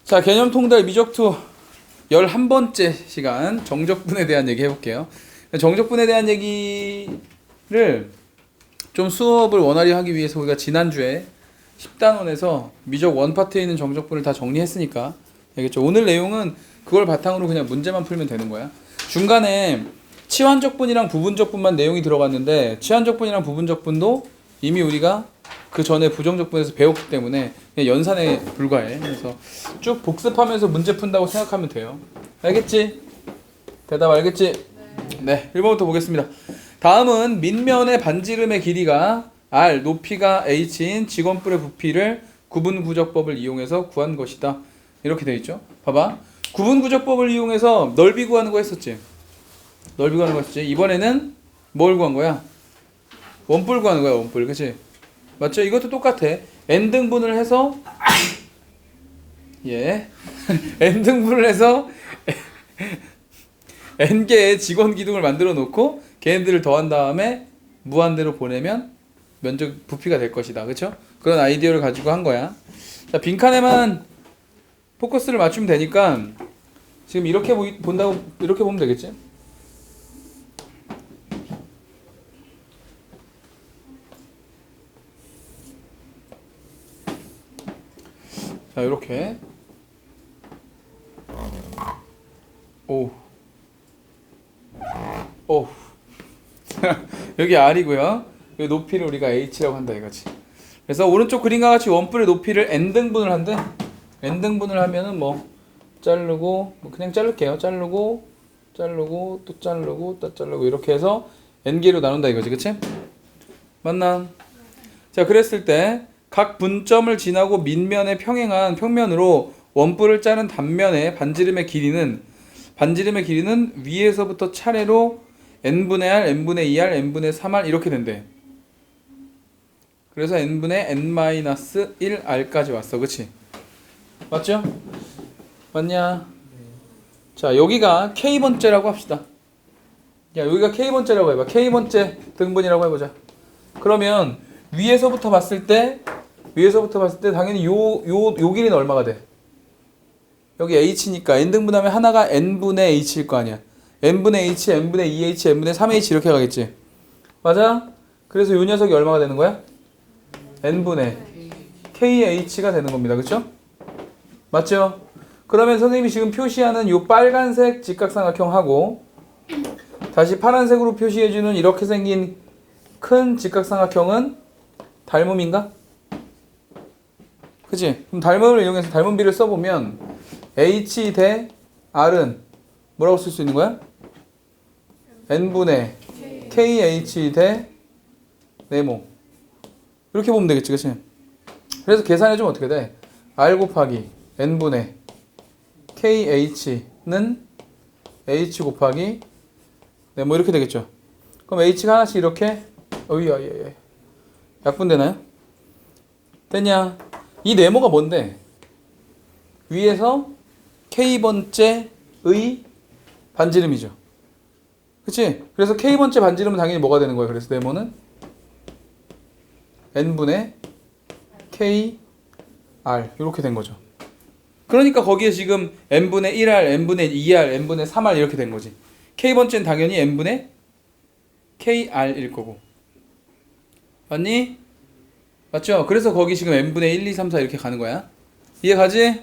자, 개념 통달 미적투 11번째 시간 정적분에 대한 얘기 해볼게요. 정적분에 대한 얘기를 좀 수업을 원활히 하기 위해서 우리가 지난주에 10단원에서 미적 원파트에 있는 정적분을 다 정리했으니까 알겠죠? 오늘 내용은 그걸 바탕으로 그냥 문제만 풀면 되는 거야. 중간에 치환적분이랑 부분적분만 내용이 들어갔는데 치환적분이랑 부분적분도 이미 우리가 그 전에 부정적분에서 배웠기 때문에 그냥 연산에 불과해. 그래서 쭉 복습하면서 문제 푼다고 생각하면 돼요. 알겠지? 대답 알겠지? 네, 1번부터 보겠습니다. 다음은 밑면의 반지름의 길이가 R, 높이가 H인 직원뿔의 부피를 구분구적법을 이용해서 구한 것이다. 이렇게 되어 있죠. 봐봐. 구분구적법을 이용해서 넓이 구하는 거 했었지. 넓이 구하는 거 했었지. 이번에는 뭘 구한 거야? 원뿔 구하는 거야. 원뿔. 그치? 맞죠? 이것도 똑같아. n등분을 해서 n등분을 해서 n개의 직원 기둥을 만들어 놓고 걔네들을 더한 다음에 무한대로 보내면 면적 부피가 될 것이다. 그렇죠? 그런 아이디어를 가지고 한 거야. 자, 빈칸에만 포커스를 맞추면 되니까 지금 이렇게 본다고 이렇게 보면 되겠지? 자, 이렇게 오 여기 R이고요. 이 높이를 우리가 H라고 한다 이거지. 그래서 오른쪽 그림과 같이 원뿔의 높이를 n등분을 한대. n등분을 하면은 뭐 자르고 그냥 자를게요. 자르고 또 자르고 또 자르고 이렇게 해서 n개로 나눈다 이거지. 그치? 맞나? 자, 그랬을 때 각 분점을 지나고 밑면에 평행한 평면으로 원뿔을 자른 단면의 반지름의 길이는 위에서부터 차례로 n분의 r, n분의 2r, n분의 3r 이렇게 된대. 그래서 n분의 n-1r까지 왔어. 그치? 맞죠? 맞냐? 자, 여기가 k번째라고 합시다. 야, 여기가 k번째라고 해봐. k번째 등분이라고 해보자. 그러면 위에서부터 봤을 때 당연히 요 길이는 얼마가 돼? 여기 h니까 n등분하면 하나가 n분의 h일 거 아니야. n분의 h, n분의 2h, n분의 3h 이렇게 가겠지. 맞아? 그래서 요 녀석이 얼마가 되는 거야? n분의 kh가 되는 겁니다. 그쵸? 맞죠? 그러면 선생님이 지금 표시하는 요 빨간색 직각삼각형하고 다시 파란색으로 표시해주는 이렇게 생긴 큰 직각삼각형은 닮음인가? 그치? 그럼 닮음을 이용해서 닮음비를 써보면 h 대 r은 뭐라고 쓸 수 있는 거야? n분의 kh 대 네모 이렇게 보면 되겠지. 그치? 그래서 계산해주면 어떻게 돼? r 곱하기 n분의 kh는 h 곱하기 네모 이렇게 되겠죠. 그럼 h가 하나씩 이렇게 약분되나요? 됐냐? 이 네모가 뭔데? 위에서 k번째의 반지름이죠. 그치? 그래서 k번째 반지름은 당연히 뭐가 되는 거예요? 그래서 네모는 n분의 kr 이렇게 된 거죠. 그러니까 거기에 지금 n분의 1r, n분의 2r, n분의 3r 이렇게 된 거지. k번째는 당연히 n분의 kr일 거고. 맞니? 맞죠? 그래서 거기 지금 n분의 1, 2, 3, 4 이렇게 가는 거야. 이해가지?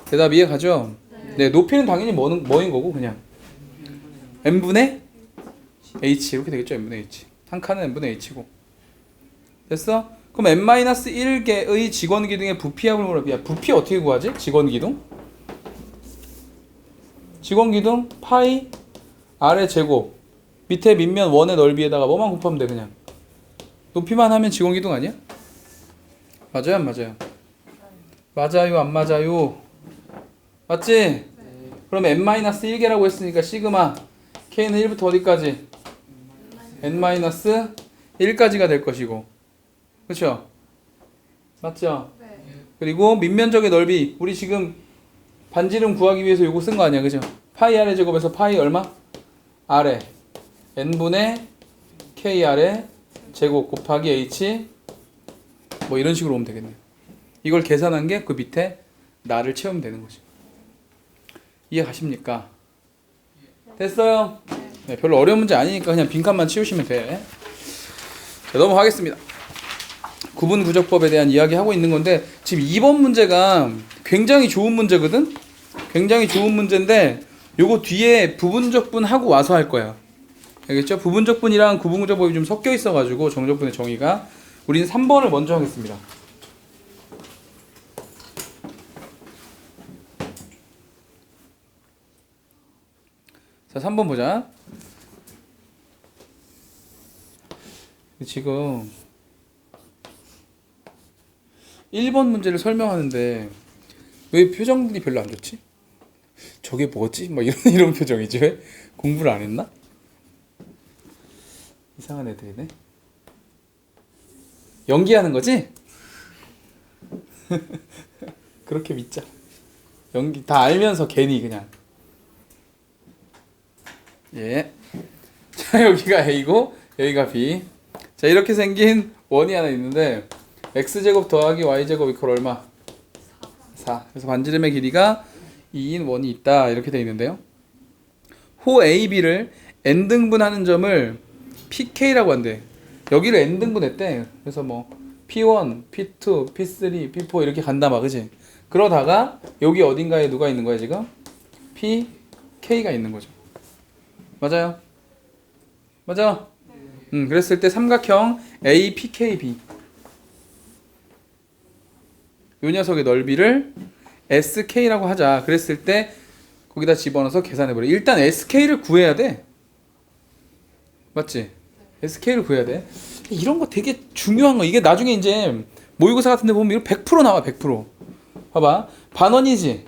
대답 이해가죠? 네, 높이는 당연히 뭐인 거고 그냥 n분의 h 이렇게 되겠죠. n분의 h. 한 칸은 n분의 h고. 됐어? 그럼 n-1개의 직원기둥의 부피합을 물어봐. 야, 부피 어떻게 구하지? 직원기둥? 직원기둥 파이 r의 제곱 밑에 밑면 원의 넓이에다가 뭐만 곱하면 돼. 그냥 높이만 하면 직원기둥 아니야? 맞아요? 안 맞아요? 맞아요? 안 맞아요? 맞지? 네. 그럼 n-1개라고 했으니까 시그마 k는 1부터 어디까지? n-1까지가 될 것이고. 그쵸? 맞죠? 네. 그리고 밑면적의 넓이 우리 지금 반지름 구하기 위해서 요거 쓴 거 아니야. 그죠? 파이 r의 제곱에서 파이 얼마? r에 n분의 kr의 제곱 곱하기 h 뭐 이런 식으로 오면 되겠네. 이걸 계산한 게 그 밑에 나를 채우면 되는 거지. 이해 가십니까? 됐어요? 네, 별로 어려운 문제 아니니까 그냥 빈칸만 치우시면 돼. 자, 넘어가겠습니다. 구분구적법에 대한 이야기 하고 있는 건데 지금 2번 문제가 굉장히 좋은 문제거든? 굉장히 좋은 문제인데 요거 뒤에 부분적분 하고 와서 할 거야. 알겠죠? 부분적분이랑 구분구적법이 좀 섞여 있어가지고 정적분의 정의가 우리는 3번을 먼저 하겠습니다. 자, 3번 보자. 지금 1번 문제를 설명하는데 왜 표정들이 별로 안 좋지? 저게 뭐지? 막 이런 표정이지. 왜? 공부를 안 했나? 이상한 애들이네. 연기하는 거지? 그렇게 믿자. 연기 다 알면서 괜히 그냥. 예. 자, 여기가 A고 여기가 B. 자, 이렇게 생긴 원이 하나 있는데 x제곱 더하기 y제곱 이퀄 얼마? 4. 그래서 반지름의 길이가 2인 원이 있다. 이렇게 되어 있는데요. 호 AB를 n등분하는 점을 PK라고 한대. 여기를 n등분했대. 그래서 뭐 P1, P2, P3, P4 이렇게 간다 막 그지? 그러다가 여기 어딘가에 누가 있는 거야 지금? PK가 있는 거죠. 맞아요? 맞아? 그랬을 때 삼각형 APKB 이 녀석의 넓이를 SK라고 하자. 그랬을 때 거기다 집어넣어서 계산해버려. 일단 SK를 구해야 돼. 맞지? SK를 구해야 돼. 이런 거 되게 중요한 거. 이게 나중에 이제 모의고사 같은 데 보면 이거 100% 나와. 100%. 봐봐. 반원이지?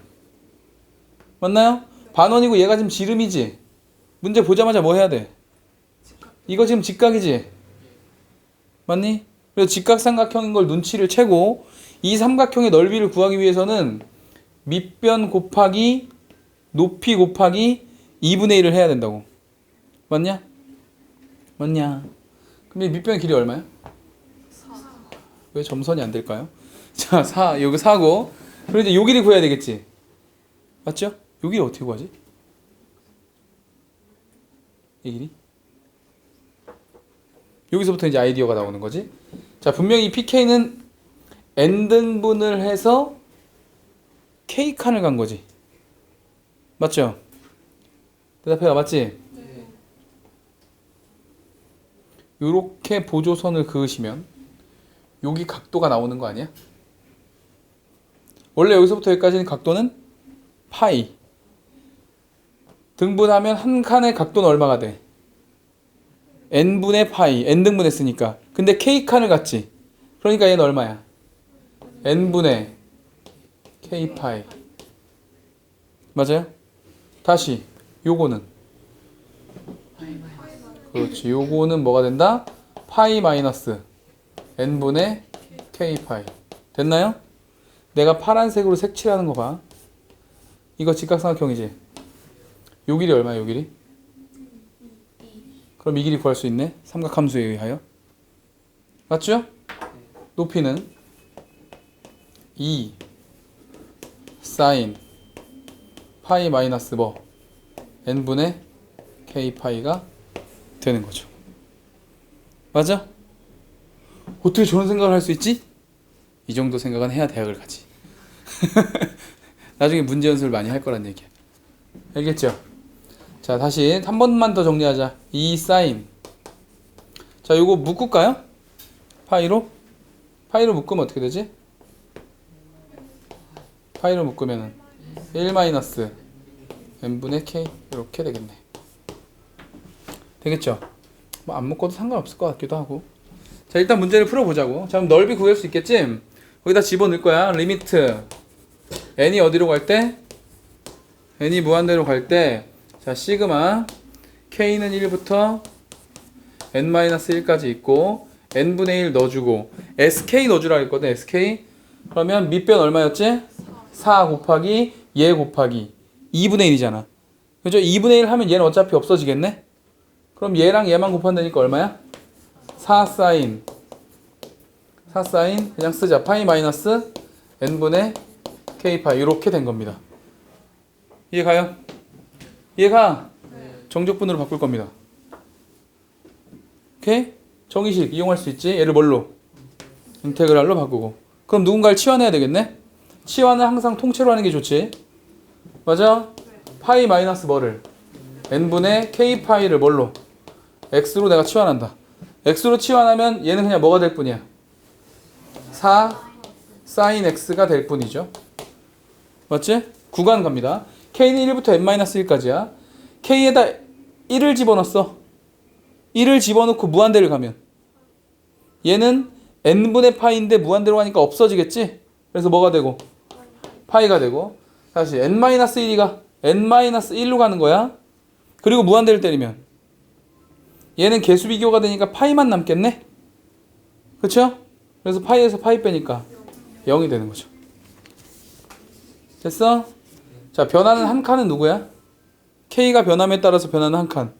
맞나요? 반원이고 얘가 지금 지름이지? 문제 보자마자 뭐 해야 돼? 이거 지금 직각이지? 맞니? 그래서 직각삼각형인 걸 눈치를 채고 이 삼각형의 넓이를 구하기 위해서는 밑변 곱하기 높이 곱하기 2분의 1을 해야 된다고. 맞냐? 맞냐? 그럼 밑변의 길이 얼마야? 4. 왜 점선이 안 될까요? 자, 4. 여기 4고. 그럼 이제 요 길이 구해야 되겠지? 맞죠? 요 길이 어떻게 구하지? 이 길이? 여기서부터 이제 아이디어가 나오는 거지. 자, 분명히 PK는 n등분을 해서 K칸을 간 거지. 맞죠? 대답해봐. 맞지? 네. 요렇게 보조선을 그으시면 여기 각도가 나오는 거 아니야? 원래 여기서부터 여기까지는 각도는 파이. 등분하면 한 칸의 각도는 얼마가 돼? n분의 파이. n등분 했으니까. 근데 K칸을 갔지. 그러니까 얘는 얼마야? n분의 K파이. 맞아요? 다시 요거는 그렇지. 요거는 뭐가 된다? 파이 마이너스 n분의 K파이. 됐나요? 내가 파란색으로 색칠하는 거 봐. 이거 직각삼각형이지? 요 길이 얼마야? 요 길이? 그럼 이 길이 구할 수 있네? 삼각함수에 의하여. 맞죠? 높이는 2 사인 파이 마이너스 뭐 n분의 K파이가 되는 거죠. 맞아? 어떻게 저런 생각을 할 수 있지? 이 정도 생각은 해야 대학을 가지. 나중에 문제 연습을 많이 할 거란 얘기야. 알겠죠? 자, 다시 한 번만 더 정리하자. 2 사인. 자, 요거 묶을까요? 파이로? 파이로 묶으면 어떻게 되지? 파이로 묶으면은 1 마이너스 n분의 k 이렇게 되겠네. 되겠죠? 뭐 안 묶어도 상관없을 것 같기도 하고. 자, 일단 문제를 풀어보자고. 자, 그럼 넓이 구할 수 있겠지? 거기다 집어넣을 거야. 리미트 n이 어디로 갈 때? n이 무한대로 갈 때, 자, 시그마 k는 1부터 n-1까지 있고 n분의 1 넣어주고 sk 넣어주라 했거든. sk. 그러면 밑변 얼마였지? 4 곱하기 얘 곱하기 2분의 1이잖아. 그죠? 2분의 1 하면 얘는 어차피 없어지겠네? 그럼 얘랑 얘만 곱한다니까 얼마야? 4 사인 그냥 쓰자. 파이 마이너스 n분의 K파이 이렇게 된 겁니다. 이해가요? 이해가? 정적분으로 바꿀 겁니다. 오케이? 정의식 이용할 수 있지? 얘를 뭘로? 인테그랄로 바꾸고. 그럼 누군가를 치환해야 되겠네? 치환은 항상 통째로 하는 게 좋지. 맞아? 파이 마이너스 뭐를? n분의 k파이를 뭘로? x로 내가 치환한다. x로 치환하면 얘는 그냥 뭐가 될 뿐이야? 4 sin x가 될 뿐이죠. 맞지? 구간 갑니다. k는 1부터 n-1까지야. k에다 1을 집어넣었어. 1을 집어넣고 무한대를 가면 얘는 n분의 파이인데 무한대로 가니까 없어지겠지? 그래서 뭐가 되고? 파이가 되고. 다시 n-1가 n-1로 가는 거야. 그리고 무한대를 때리면 얘는 개수 비교가 되니까 파이만 남겠네? 그쵸? 그래서 파이에서 파이 빼니까 0이 되는 거죠. 됐어? 자, 변하는 한 칸은 누구야? K가 변함에 따라서 변하는 한 칸.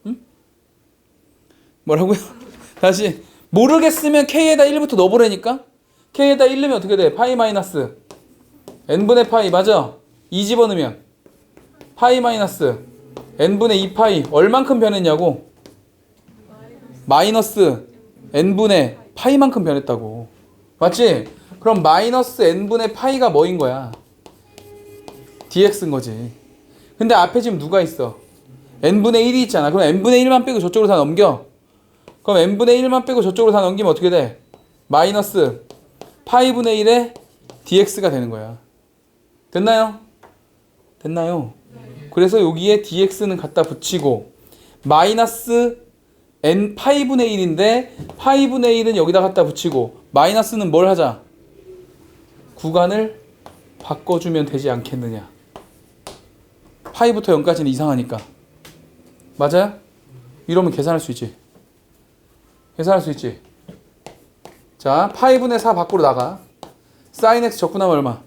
응? 뭐라고요? 다시 모르겠으면 K에다 1부터 넣어보라니까? K에다 1 넣으면 어떻게 돼? 파이 마이너스 n분의 파이 맞아? 2 집어넣으면 파이 마이너스 n분의 2파이 얼만큼 변했냐고? 마이너스 n분의 파이만큼 변했다고. 맞지? 그럼 마이너스 n분의 파이가 뭐인 거야? dx인 거지. 근데 앞에 지금 누가 있어? n분의 1이 있잖아. 그럼 n분의 1만 빼고 저쪽으로 다 넘겨. 그럼 n분의 1만 빼고 저쪽으로 다 넘기면 어떻게 돼? 마이너스 파이분의 1의 dx가 되는 거야. 됐나요? 됐나요? 그래서 여기에 dx는 갖다 붙이고 마이너스 n 파이분의 1인데 파이분의 1은 여기다 갖다 붙이고 마이너스는 뭘 하자? 구간을 바꿔주면 되지 않겠느냐. 파이부터 0까지는 이상하니까. 맞아요? 이러면 계산할 수 있지. 계산할 수 있지. 자, 파이분의 4 밖으로 나가. 사인 x 적분하면 얼마?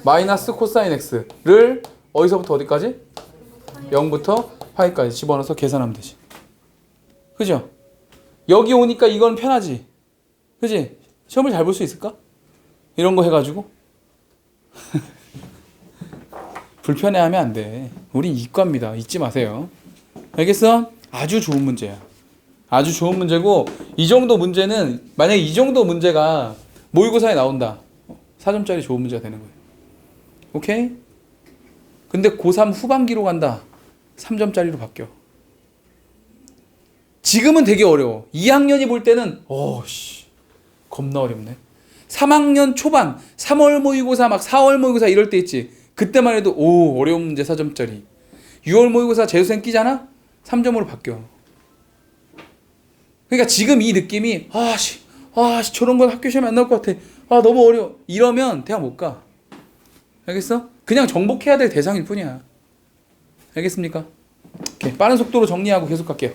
마이너스 코사인 x를 어디서부터 어디까지? 0부터 파이까지 집어넣어서 계산하면 되지. 그죠? 여기 오니까 이건 편하지. 그지? 시험을 잘 볼 수 있을까? 이런 거 해가지고 불편해하면 안 돼. 우린 이과입니다. 잊지 마세요. 알겠어? 아주 좋은 문제야. 아주 좋은 문제고 이 정도 문제는 만약에 이 정도 문제가 모의고사에 나온다. 4점짜리 좋은 문제가 되는 거예요. 오케이? 근데 고3 후반기로 간다. 3점짜리로 바뀌어. 지금은 되게 어려워. 2학년이 볼 때는 겁나 어렵네. 3학년 초반 3월 모의고사 막 4월 모의고사 이럴 때 있지. 그때만 해도 어려운 문제 4점짜리. 6월 모의고사 재수생 끼잖아? 3점으로 바뀌어. 그러니까 지금 이 느낌이 저런 건 학교 시험에 안 나올 것 같아. 너무 어려워. 이러면 대학 못 가. 알겠어? 그냥 정복해야 될 대상일 뿐이야. 알겠습니까? 오케이. 빠른 속도로 정리하고 계속 갈게요.